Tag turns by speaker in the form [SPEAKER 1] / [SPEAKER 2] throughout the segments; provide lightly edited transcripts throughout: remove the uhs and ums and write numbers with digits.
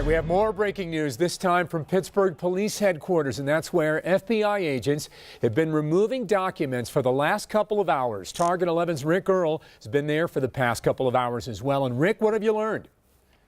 [SPEAKER 1] All right, we have more breaking news, this time from Pittsburgh Police Headquarters, and that's where FBI agents have been removing documents for the last couple of hours. Target 11's Rick Earl has been there for the past couple of hours as well. And Rick, what have you learned?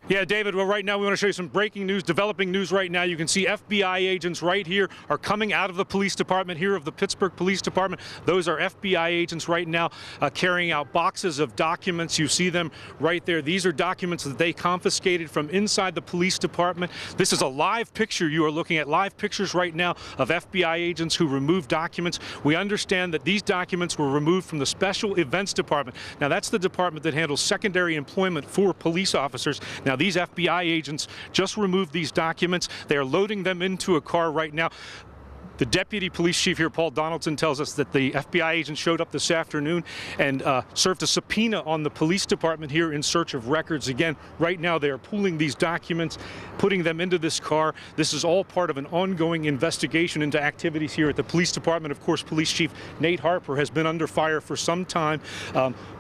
[SPEAKER 2] Yeah, David, well, right now we want to show you some breaking news, developing news right now. You can see FBI agents right here are coming out of the police department here of the Pittsburgh Police Department. Those are FBI agents right now carrying out boxes of documents. You see them right there. These are documents that they confiscated from inside the police department. This is a live picture. You are looking at live pictures right now of FBI agents who removed documents. We understand that these documents were removed from the Special Events Department. Now, that's the department that handles secondary employment for police officers. Now, these FBI agents just removed these documents. They are loading them into a car right now. The deputy police chief here, Paul Donaldson, tells us that the FBI agents showed up this afternoon and served a subpoena on the police department here in search of records. Again, right now they are pulling these documents, putting them into this car. This is all part of an ongoing investigation into activities here at the police department. Of course, Police Chief Nate Harper has been under fire for some time.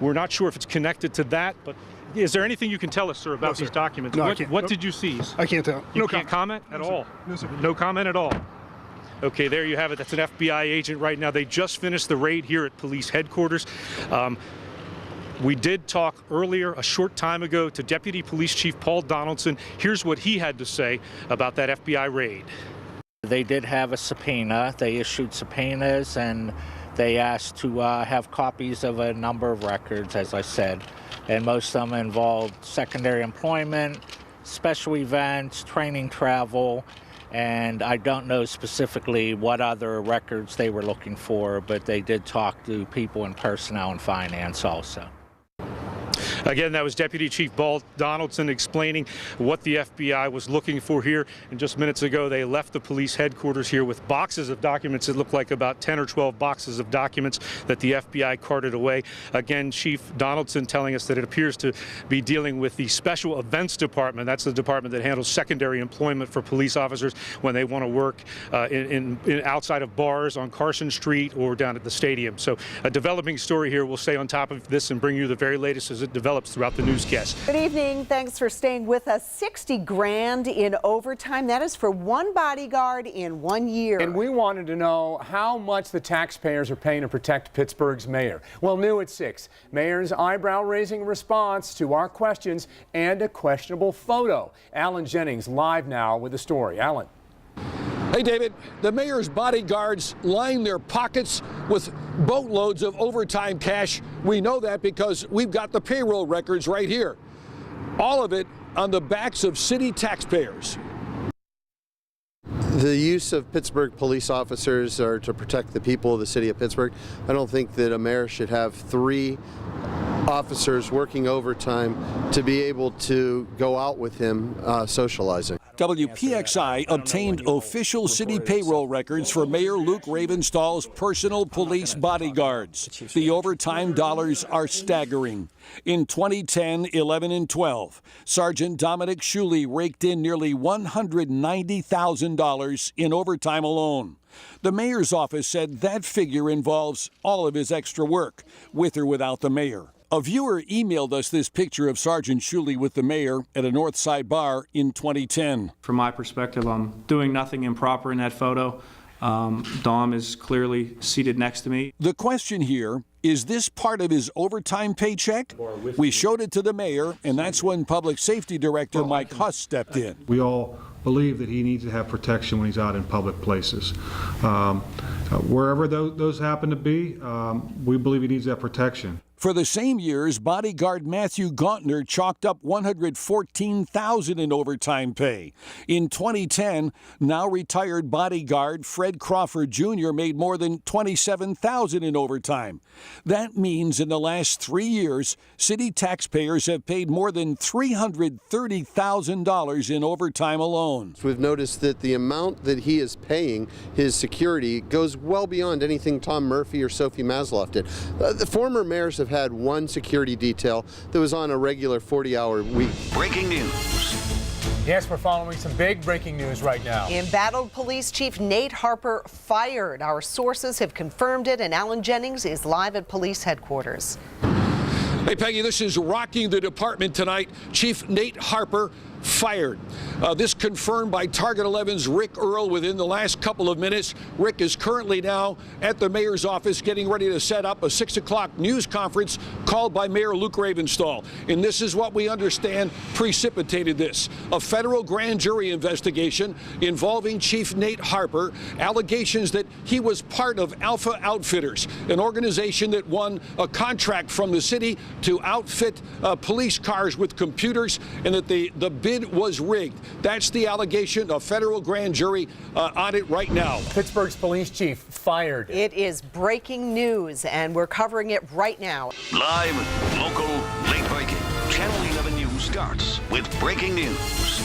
[SPEAKER 2] We're not sure if it's connected to that, but is there anything you can tell us, sir, about these documents?
[SPEAKER 3] No, I can't.
[SPEAKER 2] What did you seize?
[SPEAKER 3] I can't tell.
[SPEAKER 2] You can't comment at all?
[SPEAKER 3] No, sir.
[SPEAKER 2] No comment at all? Okay, there you have it. That's an FBI agent right now. They just finished the raid here at police headquarters. We did talk earlier, a short time ago, to Deputy Police Chief Paul Donaldson. Here's what he had to say about that FBI raid.
[SPEAKER 4] They did have a subpoena. They issued subpoenas and they asked to have copies of a number of records, as I said. And most of them involved secondary employment, special events, training travel, and I don't know specifically what other records they were looking for, but they did talk to people in personnel and finance also.
[SPEAKER 2] Again, that was Deputy Chief Paul Donaldson explaining what the FBI was looking for here. And just minutes ago, they left the police headquarters here with boxes of documents. It looked like about 10 or 12 boxes of documents that the FBI carted away. Again, Chief Donaldson telling us that it appears to be dealing with the Special Events Department. That's the department that handles secondary employment for police officers when they want to work outside of bars on Carson Street or down at the stadium. So a developing story here. We'll stay on top of this and bring you the very latest as it develops throughout the newscast.
[SPEAKER 5] Good evening. Thanks for staying with us. 60 grand in overtime. That is for one bodyguard in 1 year.
[SPEAKER 1] And we wanted to know how much the taxpayers are paying to protect Pittsburgh's mayor. Well, new at 6. Mayor's eyebrow-raising response to our questions and a questionable photo. Alan Jennings live now with the story. Alan.
[SPEAKER 6] Hey, David, the mayor's bodyguards line their pockets with boatloads of overtime cash. We know that because we've got the payroll records right here. All of it on the backs of city taxpayers.
[SPEAKER 7] The use of Pittsburgh police officers are to protect the people of the city of Pittsburgh. I don't think that a mayor should have 3 officers working overtime to be able to go out with him socializing.
[SPEAKER 6] WPXI obtained official city payroll records for Mayor Luke Ravenstall's personal police bodyguards. The overtime dollars are staggering. In 2010, 11, and 12, Sergeant Dominic Shuley raked in nearly $190,000 in overtime alone. The mayor's office said that figure involves all of his extra work, with or without the mayor. A viewer emailed us this picture of Sergeant Shuley with the mayor at a Northside bar in 2010.
[SPEAKER 8] From my perspective, I'm doing nothing improper in that photo. Dom is clearly seated next to me.
[SPEAKER 6] The question here, is this part of his overtime paycheck? We showed it to the mayor, and that's when Public Safety Director Mike Huss stepped in.
[SPEAKER 3] We all believe that he needs to have protection when he's out in public places. Wherever those happen to be, we believe he needs that protection.
[SPEAKER 6] For the same years, bodyguard Matthew Gauntner chalked up $114,000 in overtime pay. In 2010, now retired bodyguard Fred Crawford Jr. made more than $27,000 in overtime. That means in the last 3 years, city taxpayers have paid more than $330,000 in overtime alone.
[SPEAKER 7] We've noticed that the amount that he is paying his security goes well beyond anything Tom Murphy or Sophie Masloff did. The former mayors have had one security detail that was on a regular 40-hour week.
[SPEAKER 9] Breaking news.
[SPEAKER 1] Yes, we're following some big breaking news right now.
[SPEAKER 5] Embattled Police Chief Nate Harper fired. Our sources have confirmed it, and Alan Jennings is live at police headquarters.
[SPEAKER 6] Hey, Peggy, this is rocking the department tonight. Chief Nate Harper fired. This confirmed by Target 11's Rick Earl within the last couple of minutes. Rick is currently now at the mayor's office getting ready to set up a 6 o'clock news conference called by Mayor Luke Ravenstahl. And this is what we understand precipitated this. A federal grand jury investigation involving Chief Nate Harper, allegations that he was part of Alpha Outfitters, an organization that won a contract from the city to outfit police cars with computers, and that the bid was rigged. That's the allegation. A federal grand jury on it right now.
[SPEAKER 1] Pittsburgh's police chief fired.
[SPEAKER 5] It is breaking news, and we're covering it right now.
[SPEAKER 9] Live, local, late breaking. Channel 11 News starts with breaking news.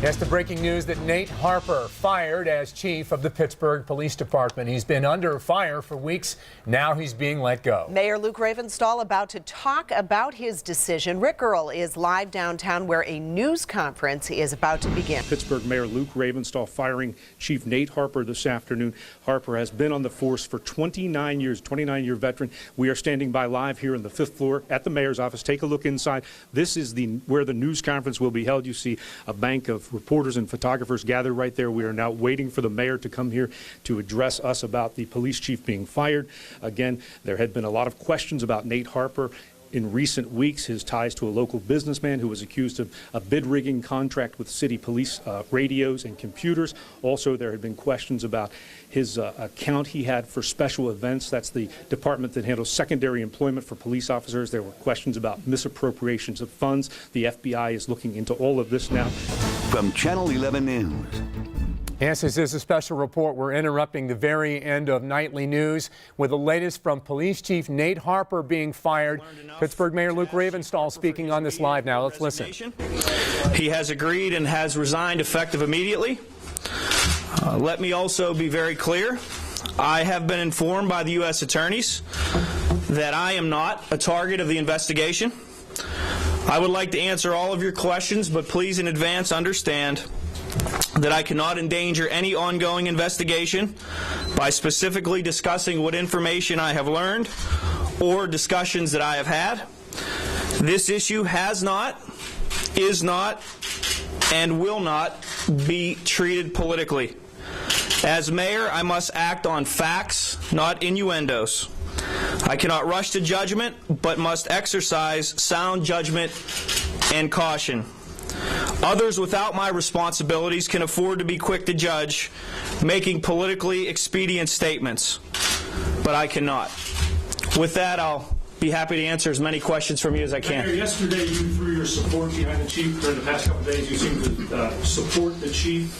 [SPEAKER 1] Yes, the breaking news that Nate Harper fired as chief of the Pittsburgh Police Department. He's been under fire for weeks. Now he's being let go.
[SPEAKER 5] Mayor Luke Ravenstahl about to talk about his decision. Rick Earl is live downtown where a news conference is about to begin.
[SPEAKER 2] Pittsburgh Mayor Luke Ravenstahl firing Chief Nate Harper this afternoon. Harper has been on the force for 29 years, 29-year veteran. We are standing by live here on the 5th floor at the mayor's office. Take a look inside. This is where the news conference will be held. You see a bank of reporters and photographers gathered right there. We are now waiting for the mayor to come here to address us about the police chief being fired. Again, there had been a lot of questions about Nate Harper in recent weeks, his ties to a local businessman who was accused of a bid rigging contract with city police radios and computers. Also, there had been questions about his account he had for special events. That's the department that handles secondary employment for police officers. There were questions about misappropriations of funds. The FBI is looking into all of this now.
[SPEAKER 9] From Channel 11 News.
[SPEAKER 1] Yes, this is a special report. We're interrupting the very end of nightly news with the latest from Police Chief Nate Harper being fired. Pittsburgh Mayor Luke Ravenstahl speaking on this live now. Let's listen.
[SPEAKER 10] He has agreed and has resigned effective immediately. Let me also be very clear. I have been informed by the U.S. attorneys that I am not a target of the investigation. I would like to answer all of your questions, but please in advance understand that I cannot endanger any ongoing investigation by specifically discussing what information I have learned or discussions that I have had. This issue has not, is not, and will not be treated politically. As mayor, I must act on facts, not innuendos. I cannot rush to judgment, but must exercise sound judgment and caution. Others without my responsibilities can afford to be quick to judge, making politically expedient statements, but I cannot. With that, I'll be happy to answer as many questions from you as I can.
[SPEAKER 2] Mayor, yesterday you threw your support behind the chief. During the past couple of days, you seem to support the chief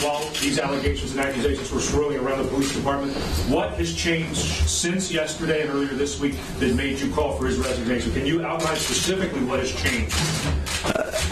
[SPEAKER 2] while these allegations and accusations were swirling around the police department. What has changed since yesterday and earlier this week that made you call for his resignation? Can you outline specifically what has changed?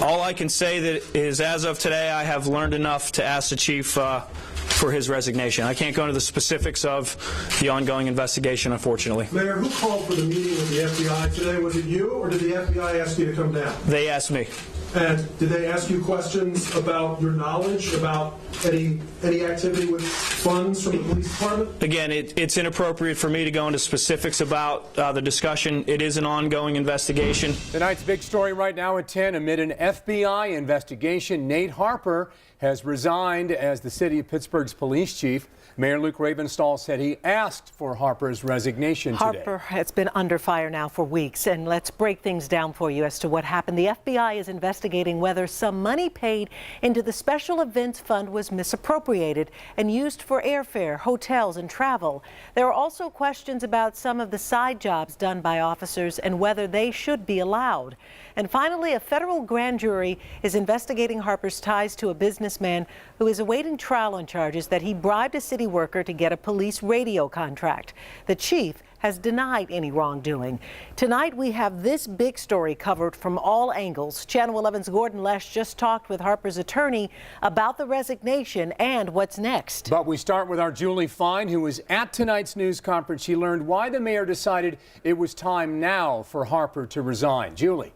[SPEAKER 10] All I can say that is, as of today, I have learned enough to ask the chief for his resignation. I can't go into the specifics of the ongoing investigation, unfortunately.
[SPEAKER 11] Mayor, who called for the meeting with the FBI today? Was it you, or did the FBI ask you to come down?
[SPEAKER 10] They asked me.
[SPEAKER 11] And did they ask you questions about your knowledge about any activity with funds from the police department?
[SPEAKER 10] Again, it's inappropriate for me to go into specifics about the discussion. It is an ongoing investigation.
[SPEAKER 1] Tonight's big story right now at 10. Amid an FBI investigation, Nate Harper has resigned as the city of Pittsburgh's police chief. Mayor Luke Ravenstahl said he asked for Harper's resignation today.
[SPEAKER 12] Harper has been under fire now for weeks, and let's break things down for you as to what happened. The FBI is investigating whether some money paid into the Special Events Fund was misappropriated and used for airfare, hotels, and travel. There are also questions about some of the side jobs done by officers and whether they should be allowed. And finally, a federal grand jury is investigating Harper's ties to a businessman who is awaiting trial on charges that he bribed a city worker to get a police radio contract. The chief has denied any wrongdoing. Tonight, we have this big story covered from all angles. Channel 11's Gordon Lesh just talked with Harper's attorney about the resignation and what's next.
[SPEAKER 1] But we start with our Julie Fine, who was at tonight's news conference. She learned why the mayor decided it was time now for Harper to resign. Julie.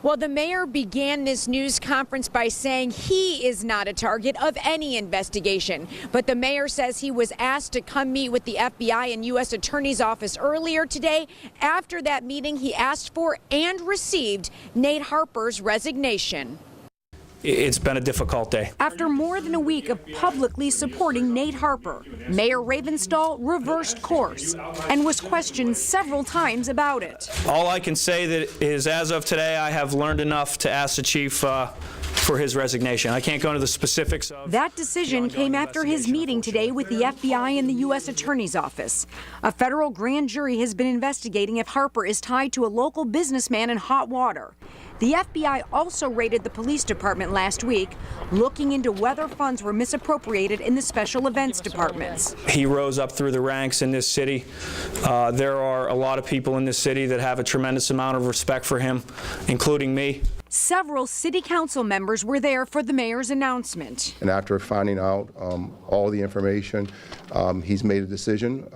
[SPEAKER 13] Well, the mayor began this news conference by saying he is not a target of any investigation. But the mayor says he was asked to come meet with the FBI and U.S. Attorney's Office earlier today. After that meeting, he asked for and received Nate Harper's resignation.
[SPEAKER 10] It's been a difficult day.
[SPEAKER 13] After more than a week of publicly supporting Nate Harper, Mayor Ravenstahl reversed course and was questioned several times about it.
[SPEAKER 10] All I can say that is, as of today, I have learned enough to ask the chief for his resignation. I can't go into the specifics of
[SPEAKER 13] that decision came after his meeting today with the FBI and the U.S. Attorney's Office. A federal grand jury has been investigating if Harper is tied to a local businessman in hot water. The FBI also raided the police department last week, looking into whether funds were misappropriated in the special events departments.
[SPEAKER 10] He rose up through the ranks in this city. There are a lot of people in this city that have a tremendous amount of respect for him, including me.
[SPEAKER 13] Several city council members were there for the mayor's announcement.
[SPEAKER 14] And after finding out all the information, he's made a decision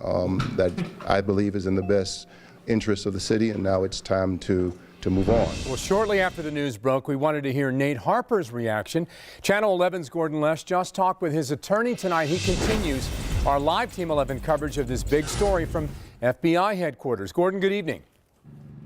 [SPEAKER 14] that I believe is in the best interest of the city, and now it's time to move on.
[SPEAKER 1] Well, shortly after the news broke, we wanted to hear Nate Harper's reaction. Channel 11's Gordon Lesh just talked with his attorney tonight. He continues our live Team 11 coverage of this big story from FBI headquarters. Gordon, good evening.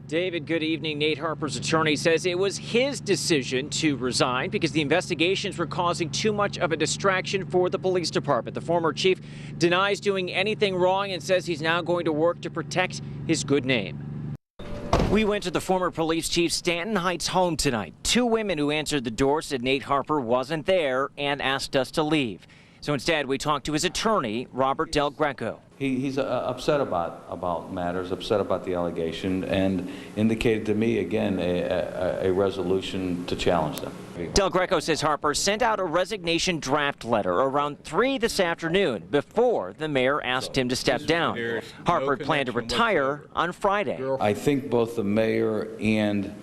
[SPEAKER 15] David, good evening. Nate Harper's attorney says it was his decision to resign because the investigations were causing too much of a distraction for the police department. The former chief denies doing anything wrong and says he's now going to work to protect his good name. We went to the former police chief Stanton Heights home tonight. Two women who answered the door said Nate Harper wasn't there and asked us to leave. So instead, we talked to his attorney, Robert Del Greco.
[SPEAKER 16] He's upset about matters, upset about the allegation, and indicated to me, again, a resolution to challenge them.
[SPEAKER 15] Del Greco says Harper sent out a resignation draft letter around 3 this afternoon before the mayor asked him to step down. Harper planned to retire on Friday.
[SPEAKER 16] I think both the mayor and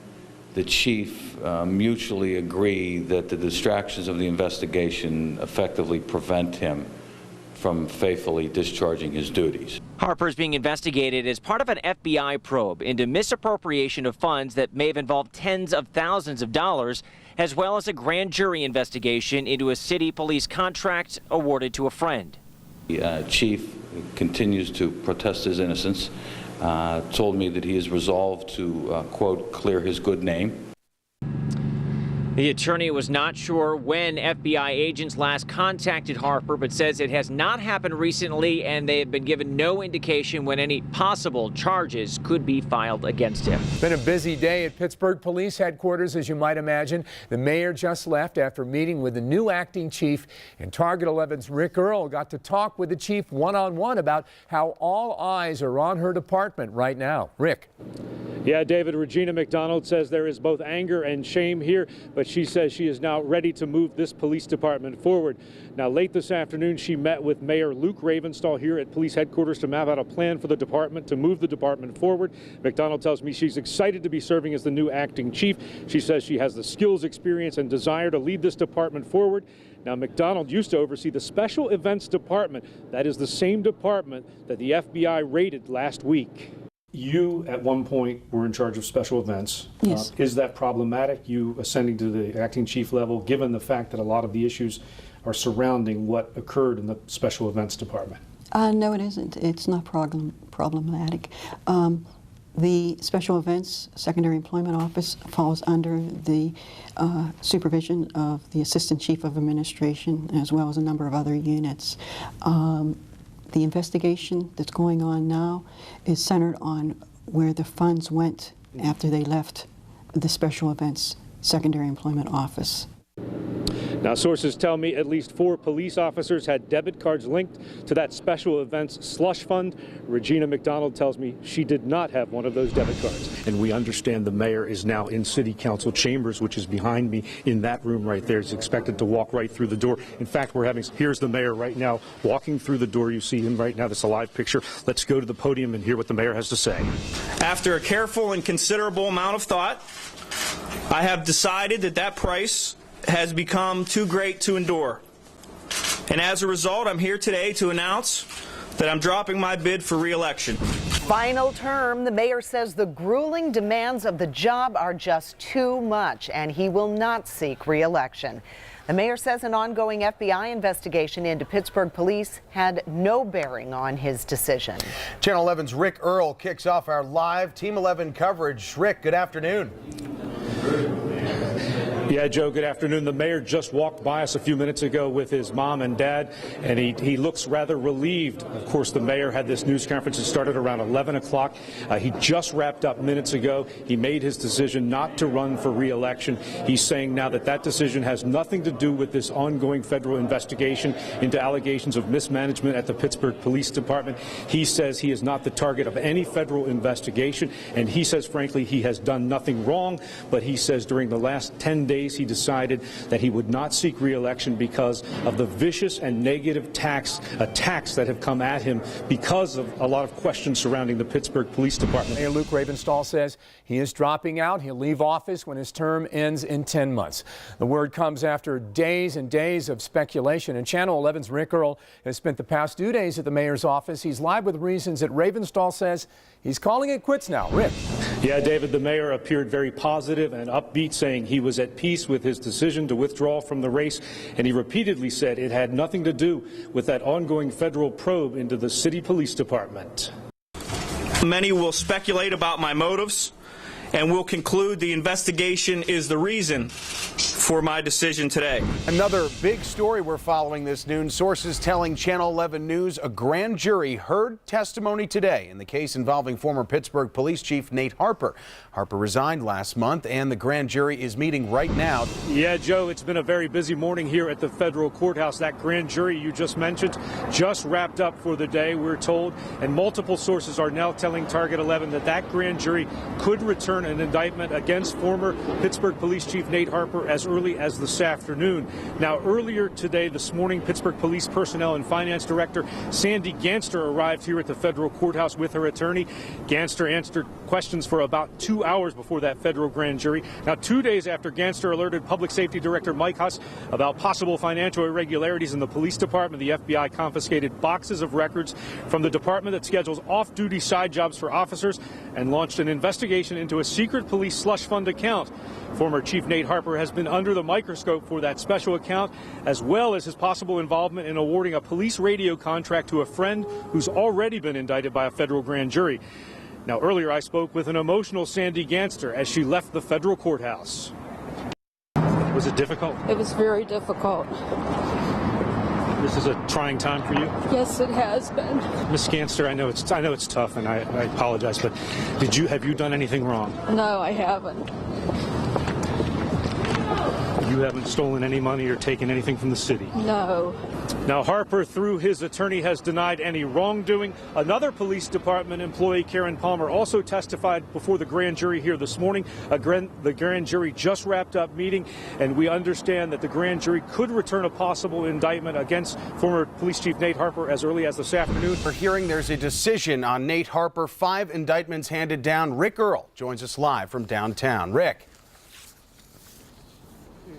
[SPEAKER 16] the chief mutually agree that the distractions of the investigation effectively prevent him from faithfully discharging his duties.
[SPEAKER 15] Harper is being investigated as part of an FBI probe into misappropriation of funds that may have involved tens of thousands of dollars, as well as a grand jury investigation into a city police contract awarded to a friend.
[SPEAKER 16] The chief continues to protest his innocence, told me that he is resolved to, quote, clear his good name.
[SPEAKER 15] The attorney was not sure when FBI agents last contacted Harper, but says it has not happened recently and they have been given no indication when any possible charges could be filed against him.
[SPEAKER 1] It's been a busy day at Pittsburgh Police Headquarters, as you might imagine. The mayor just left after meeting with the new acting chief, and Target 11's Rick Earl got to talk with the chief one-on-one about how all eyes are on her department right now. Rick.
[SPEAKER 2] Yeah, David, Regina McDonald says there is both anger and shame here, but she says she is now ready to move this police department forward. Now, late this afternoon, she met with Mayor Luke Ravenstahl here at police headquarters to map out a plan for the department to move the department forward. McDonald tells me she's excited to be serving as the new acting chief. She says she has the skills, experience, and desire to lead this department forward. Now, McDonald used to oversee the Special Events Department. That is the same department that the FBI raided last week. You, at one point, were in charge of special events.
[SPEAKER 17] Yes.
[SPEAKER 2] Is that problematic, you ascending to the acting chief level, given the fact that a lot of the issues are surrounding what occurred in the special events department?
[SPEAKER 17] No, it isn't. It's not problematic. The Special Events Secondary Employment Office falls under the supervision of the Assistant Chief of Administration, as well as a number of other units. The investigation that's going on now is centered on where the funds went after they left the Special Events Secondary Employment Office.
[SPEAKER 2] Now, sources tell me at least 4 police officers had debit cards linked to that special events slush fund. Regina McDonald tells me she did not have one of those debit cards. And we understand the mayor is now in city council chambers, which is behind me in that room right there. He's expected to walk right through the door. In fact, here's the mayor right now walking through the door. You see him right now. That's a live picture. Let's go to the podium and hear what the mayor has to say.
[SPEAKER 10] After a careful and considerable amount of thought, I have decided that price has become too great to endure. And as a result, I'm here today to announce that I'm dropping my bid for re-election.
[SPEAKER 5] Final term, the mayor says the grueling demands of the job are just too much, and he will not seek re-election. The mayor says an ongoing FBI investigation into Pittsburgh police had no bearing on his decision.
[SPEAKER 18] Channel 11's Rick Earl kicks off our live Team 11 coverage. Rick, good afternoon.
[SPEAKER 2] Yeah, Joe, good afternoon. The mayor just walked by us a few minutes ago with his mom and dad, and he looks rather relieved. Of course, the mayor had this news conference that started around 11 o'clock. He just wrapped up minutes ago. He made his decision not to run for re-election. He's saying now that that decision has nothing to do with this ongoing federal investigation into allegations of mismanagement at the Pittsburgh Police Department. He says he is not the target of any federal investigation, and he says, frankly, he has done nothing wrong, but he says during the last 10 days he decided that he would not seek re-election because of the vicious and negative attacks that have come at him because of a lot of questions surrounding the Pittsburgh Police Department.
[SPEAKER 1] Mayor Luke Ravenstahl says he is dropping out. He'll leave office when his term ends in 10 months. The word comes after days and days of speculation, and Channel 11's Rick Earl has spent the past 2 days at the mayor's office. He's live with reasons that Ravenstahl says he's calling it quits now. Rick.
[SPEAKER 2] Yeah, David, the mayor appeared very positive and upbeat, saying he was at peace with his decision to withdraw from the race, and he repeatedly said it had nothing to do with that ongoing federal probe into the city police department.
[SPEAKER 10] Many will speculate about my motives and will conclude the investigation is the reason for my decision today.
[SPEAKER 18] Another big story we're following this noon. Sources telling Channel 11 News a grand jury heard testimony today in the case involving former Pittsburgh Police Chief Nate Harper. Harper resigned last month, and the grand jury is meeting right now.
[SPEAKER 2] Yeah, Joe, it's been a very busy morning here at the federal courthouse. That grand jury you just mentioned just wrapped up for the day, we're told, and multiple sources are now telling Target 11 that that grand jury could return an indictment against former Pittsburgh Police Chief Nate Harper as early as this afternoon. Now, earlier today, this morning, Pittsburgh Police Personnel and Finance Director Sandy Ganster arrived here at the federal courthouse with her attorney. Ganster answered questions for about 2 hours before that federal grand jury. Now, 2 days after Ganster alerted Public Safety Director Mike Huss about possible financial irregularities in the police department, the FBI confiscated boxes of records from the department that schedules off-duty side jobs for officers and launched an investigation into a secret police slush fund account. Former Chief Nate Harper has been under the microscope for that special account, as well as his possible involvement in awarding a police radio contract to a friend who's already been indicted by a federal grand jury. Now, earlier I spoke with an emotional Sandy Ganster as she left the federal courthouse. Was it difficult?
[SPEAKER 19] It was very difficult.
[SPEAKER 2] This is a trying time for you?
[SPEAKER 19] Yes, it has been.
[SPEAKER 2] Ms. Ganster, I know it's tough, and I apologize, but have you done anything wrong?
[SPEAKER 19] No, I haven't.
[SPEAKER 2] You haven't stolen any money or taken anything from the city?
[SPEAKER 19] No.
[SPEAKER 2] Now, Harper, through his attorney, has denied any wrongdoing. Another police department employee, Karen Palmer, also testified before the grand jury here this morning. The grand jury just wrapped up meeting, and we understand that the grand jury could return a possible indictment against former Police Chief Nate Harper as early as this afternoon.
[SPEAKER 18] We're hearing there's a decision on Nate Harper. 5 indictments handed down. Rick Earl joins us live from downtown. Rick.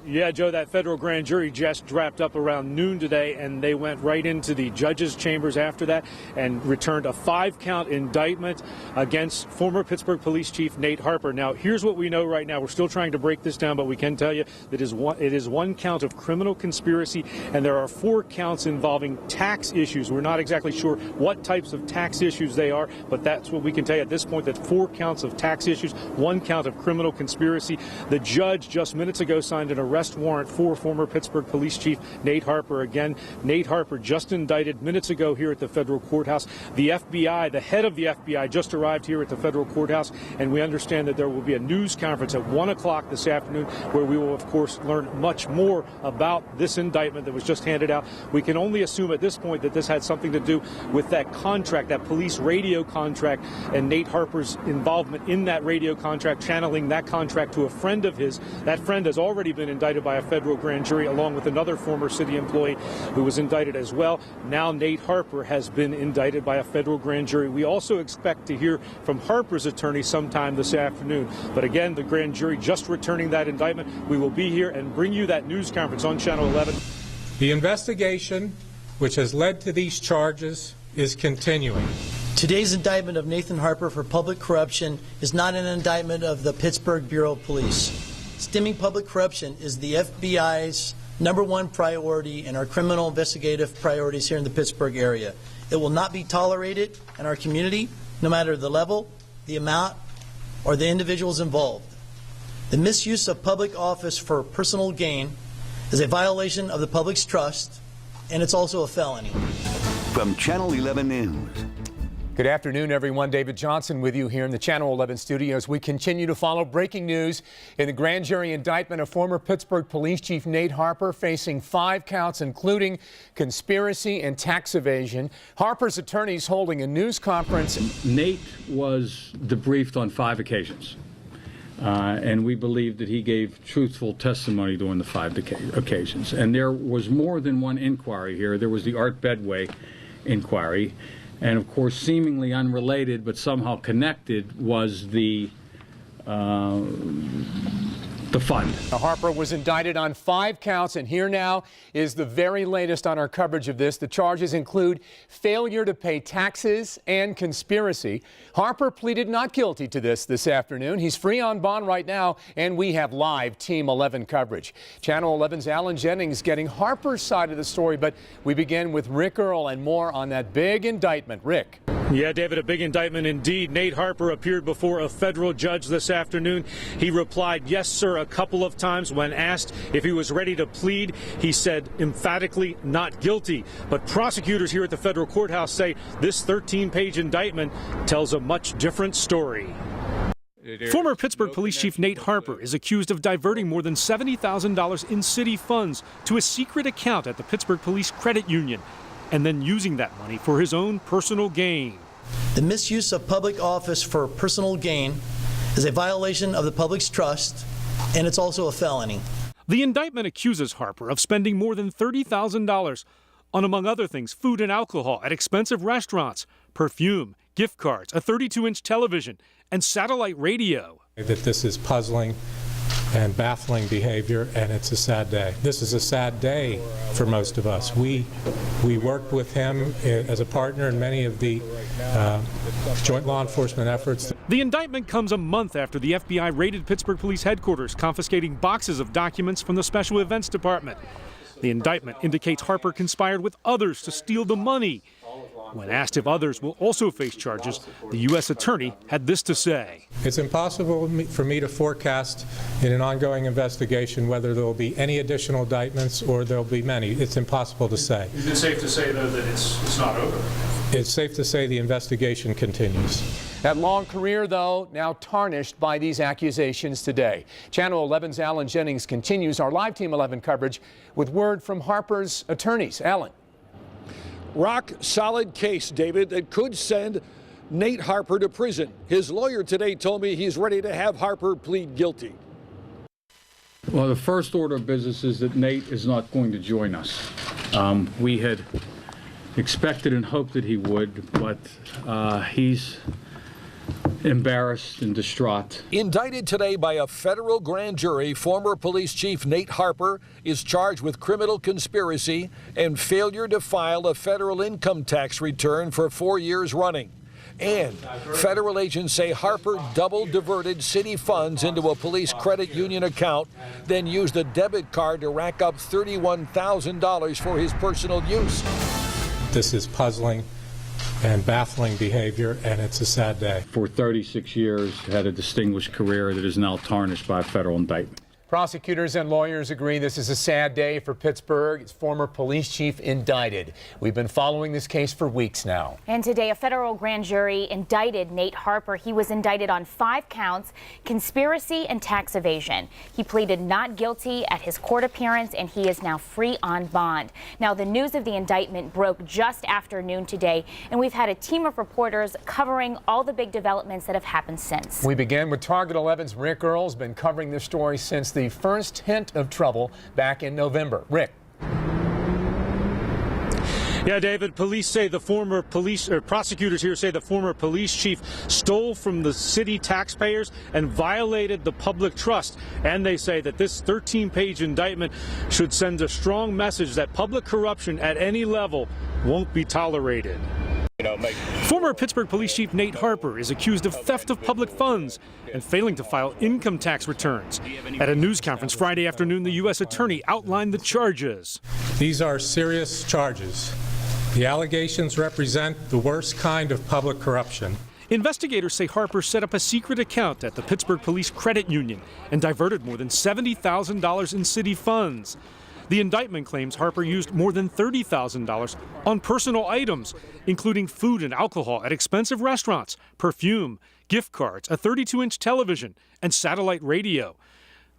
[SPEAKER 2] Yeah, Joe, that federal grand jury just wrapped up around noon today, and they went right into the judge's chambers after that and returned a 5-count indictment against former Pittsburgh Police Chief Nate Harper. Now, here's what we know right now. We're still trying to break this down, but we can tell you that it is 1 count of criminal conspiracy, and there are 4 counts involving tax issues. We're not exactly sure what types of tax issues they are, but that's what we can tell you at this point, that 4 counts of tax issues, 1 count of criminal conspiracy. The judge just minutes ago signed an arrest warrant for former Pittsburgh Police Chief Nate Harper. Again, Nate Harper just indicted minutes ago here at the federal courthouse. The FBI, the head of the FBI, just arrived here at the federal courthouse, and we understand that there will be a news conference at 1 o'clock this afternoon where we will, of course, learn much more about this indictment that was just handed out. We can only assume at this point that this had something to do with that contract, that police radio contract, and Nate Harper's involvement in that radio contract, channeling that contract to a friend of his. That friend has already been indicted by a federal grand jury, along with another former city employee who was indicted as well. Now Nate Harper has been indicted by a federal grand jury. We also expect to hear from Harper's attorney sometime this afternoon. But again, the grand jury just returning that indictment. We will be here and bring you that news conference on Channel 11.
[SPEAKER 20] The investigation which has led to these charges is continuing. Today's indictment of Nathan Harper for public corruption is not an indictment of the Pittsburgh Bureau of Police. Stemming public corruption is the FBI's #1 priority and our criminal investigative priorities here in the Pittsburgh area. It will not be tolerated in our community, no matter the level, the amount, or the individuals involved. The misuse of public office for personal gain is a violation of the public's trust, and it's also a felony.
[SPEAKER 9] From Channel 11 News.
[SPEAKER 1] Good afternoon, everyone. David Johnson with you here in the Channel 11 studios. We continue to follow breaking news in the grand jury indictment of former Pittsburgh Police Chief Nate Harper facing 5 counts, including conspiracy and tax evasion. Harper's attorneys holding a news conference.
[SPEAKER 21] Nate was debriefed on 5 occasions, and we believe that he gave truthful testimony during the 5 occasions. And there was more than one inquiry here. There was the Art Bedway inquiry. And of course, seemingly unrelated but somehow connected was the fund.
[SPEAKER 1] Harper was indicted on 5 counts, and here now is the very latest on our coverage of this. The charges include failure to pay taxes and conspiracy. Harper pleaded not guilty to this afternoon. He's free on bond right now, and we have live Team 11 coverage. Channel 11's Alan Jennings getting Harper's side of the story, but we begin with Rick Earl and more on that big indictment. Rick.
[SPEAKER 2] Yeah, David, a big indictment indeed. Nate Harper appeared before a federal judge this afternoon. He replied, "Yes, sir," a couple of times. When asked if he was ready to plead, he said emphatically not guilty. But prosecutors here at the federal courthouse say this 13-page indictment tells a much different story. Former Pittsburgh Police Chief Nate Harper is accused of diverting more than $70,000 in city funds to a secret account at the Pittsburgh Police Credit Union, and then using that money for his own personal gain.
[SPEAKER 20] The misuse of public office for personal gain is a violation of the public's trust, and it's also a felony.
[SPEAKER 2] The indictment accuses Harper of spending more than $30,000 on, among other things, food and alcohol at expensive restaurants, perfume, gift cards, a 32-inch television, and satellite radio.
[SPEAKER 22] That this is puzzling and baffling behavior, and it's a sad day. This is a sad day for most of us. We worked with him as a partner in many of the joint law enforcement efforts.
[SPEAKER 2] The indictment comes a month after the FBI raided Pittsburgh Police headquarters, confiscating boxes of documents from the Special Events Department. The indictment indicates Harper conspired with others to steal the money. When asked if others will also face charges, the U.S. attorney had this to say.
[SPEAKER 22] It's impossible for me to forecast in an ongoing investigation whether there will be any additional indictments or there will be many. It's impossible to say.
[SPEAKER 2] Is it safe to say, though, that it's not over?
[SPEAKER 22] It's safe to say the investigation continues.
[SPEAKER 1] That long career, though, now tarnished by these accusations today. Channel 11's Alan Jennings continues our live Team 11 coverage with word from Harper's attorneys. Alan.
[SPEAKER 6] Rock-solid case, David, that could send Nate Harper to prison. His lawyer today told me he's ready to have Harper plead guilty.
[SPEAKER 21] Well, the first order of business is that Nate is not going to join us. We had expected and hoped that he would, but he's embarrassed and distraught.
[SPEAKER 6] Indicted today by a federal grand jury, former police chief Nate Harper is charged with criminal conspiracy and failure to file a federal income tax return for 4 years running. And federal agents say Harper double diverted city funds into a police credit union account, then used a debit card to rack up $31,000 for his personal use.
[SPEAKER 22] This is puzzling and baffling behavior, and it's a sad day.
[SPEAKER 21] For 36 years, had a distinguished career that is now tarnished by a federal indictment.
[SPEAKER 1] Prosecutors and lawyers agree this is a sad day for Pittsburgh. Its former police chief indicted. We've been following this case for weeks now.
[SPEAKER 23] And today, a federal grand jury indicted Nate Harper. He was indicted on 5 counts, conspiracy and tax evasion. He pleaded not guilty at his court appearance, and he is now free on bond. Now, the news of the indictment broke just after noon today, and we've had a team of reporters covering all the big developments that have happened since.
[SPEAKER 1] We began with Target 11's Rick Earl's been covering this story since the first hint of trouble back in November. Rick.
[SPEAKER 2] Yeah, David, police say prosecutors here say the former police chief stole from the city taxpayers and violated the public trust. And they say that this 13-page indictment should send a strong message that public corruption at any level won't be tolerated. Former Pittsburgh Police Chief Nate Harper is accused of theft of public funds and failing to file income tax returns. At a news conference Friday afternoon, the U.S. Attorney outlined the charges.
[SPEAKER 22] These are serious charges. The allegations represent the worst kind of public corruption.
[SPEAKER 2] Investigators say Harper set up a secret account at the Pittsburgh Police Credit Union and diverted more than $70,000 in city funds. The indictment claims Harper used more than $30,000 on personal items, including food and alcohol at expensive restaurants, perfume, gift cards, a 32-inch television, and satellite radio.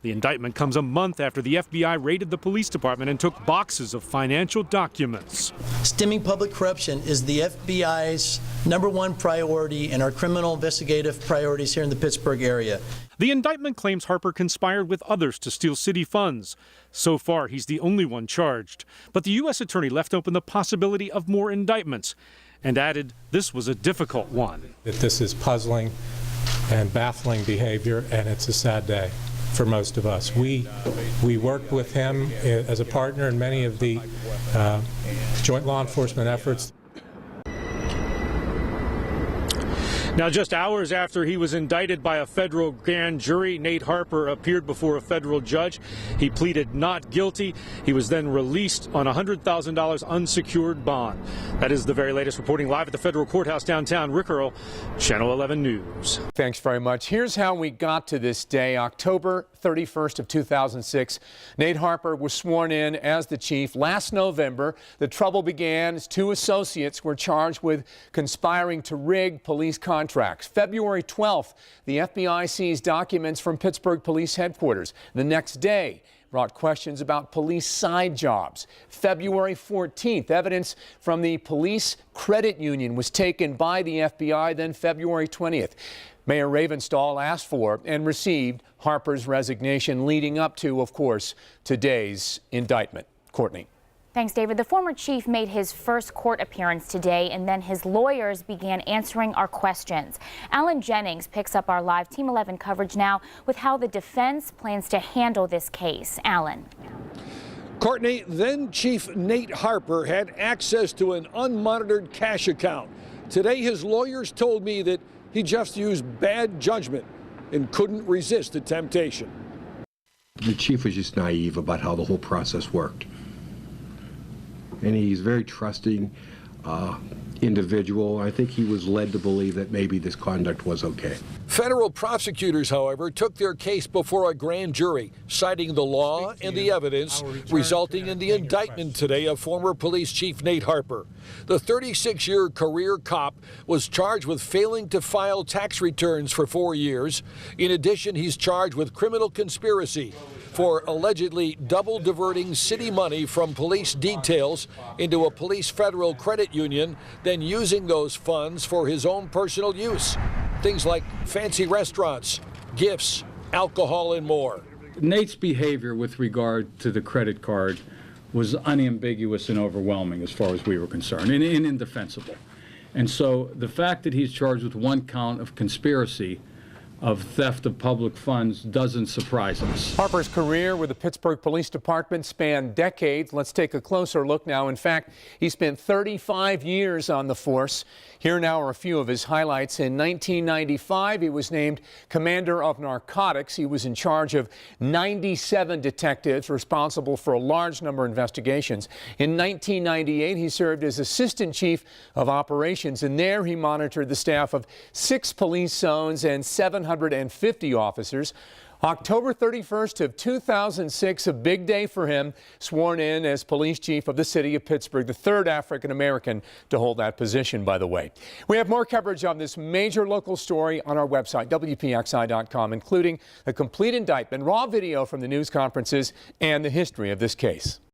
[SPEAKER 2] The indictment comes a month after the FBI raided the police department and took boxes of financial documents.
[SPEAKER 20] Stemming public corruption is the FBI's #1 priority in our criminal investigative priorities here in the Pittsburgh area.
[SPEAKER 2] The indictment claims Harper conspired with others to steal city funds. So far, he's the only one charged. But the U.S. Attorney left open the possibility of more indictments and added this was a difficult one.
[SPEAKER 22] This is puzzling and baffling behavior, and it's a sad day for most of us. We worked with him as a partner in many of the joint law enforcement efforts.
[SPEAKER 2] Now, just hours after he was indicted by a federal grand jury, Nate Harper appeared before a federal judge. He pleaded not guilty. He was then released on a $100,000 unsecured bond. That is the very latest. Reporting live at the federal courthouse downtown, Rick Earl, Channel 11 News.
[SPEAKER 1] Thanks very much. Here's how we got to this day, October 31st of 2006. Nate Harper was sworn in as the chief last November. The trouble began as two associates were charged with conspiring to rig police contracts. February 12th, the FBI seized documents from Pittsburgh Police Headquarters. The next day brought questions about police side jobs. February 14th, evidence from the police credit union was taken by the FBI. Then February 20th, Mayor Ravenstahl asked for and received Harper's resignation, leading up to, of course, today's indictment. Courtney.
[SPEAKER 23] Thanks, David. The former chief made his first court appearance today, and then his lawyers began answering our questions. Alan Jennings picks up our live Team 11 coverage now with how the defense plans to handle this case. Alan.
[SPEAKER 6] Courtney, then Chief Nate Harper had access to an unmonitored cash account. Today, his lawyers told me that he just used bad judgment and couldn't resist the temptation.
[SPEAKER 3] The chief was just naive about how the whole process worked. And he's a very trusting individual. I think he was led to believe that maybe this conduct was okay.
[SPEAKER 6] Federal prosecutors, however, took their case before a grand jury, citing the law and the evidence, resulting in the indictment today of former police chief Nate Harper. The 36-year career cop was charged with failing to file tax returns for 4 years. In addition, he's charged with criminal conspiracy for allegedly double diverting city money from police details into a police federal credit union, then using those funds for his own personal use. Things like fancy restaurants, gifts, alcohol, and more.
[SPEAKER 21] Nate's behavior with regard to the credit card was unambiguous and overwhelming as far as we were concerned, and indefensible. And so the fact that he's charged with one count of conspiracy of theft of public funds doesn't surprise us.
[SPEAKER 1] Harper's career with the Pittsburgh Police Department spanned decades. Let's take a closer look now. In fact, he spent 35 years on the force. Here now are a few of his highlights. In 1995, he was named Commander of Narcotics. He was in charge of 97 detectives responsible for a large number of investigations. In 1998, he served as Assistant Chief of Operations, and there he monitored the staff of 6 police zones and 750 officers. October 31st of 2006, a big day for him, sworn in as police chief of the city of Pittsburgh, the third African American to hold that position, by the way. We have more coverage on this major local story on our website, WPXI.com, including the complete indictment, raw video from the news conferences, and the history of this case.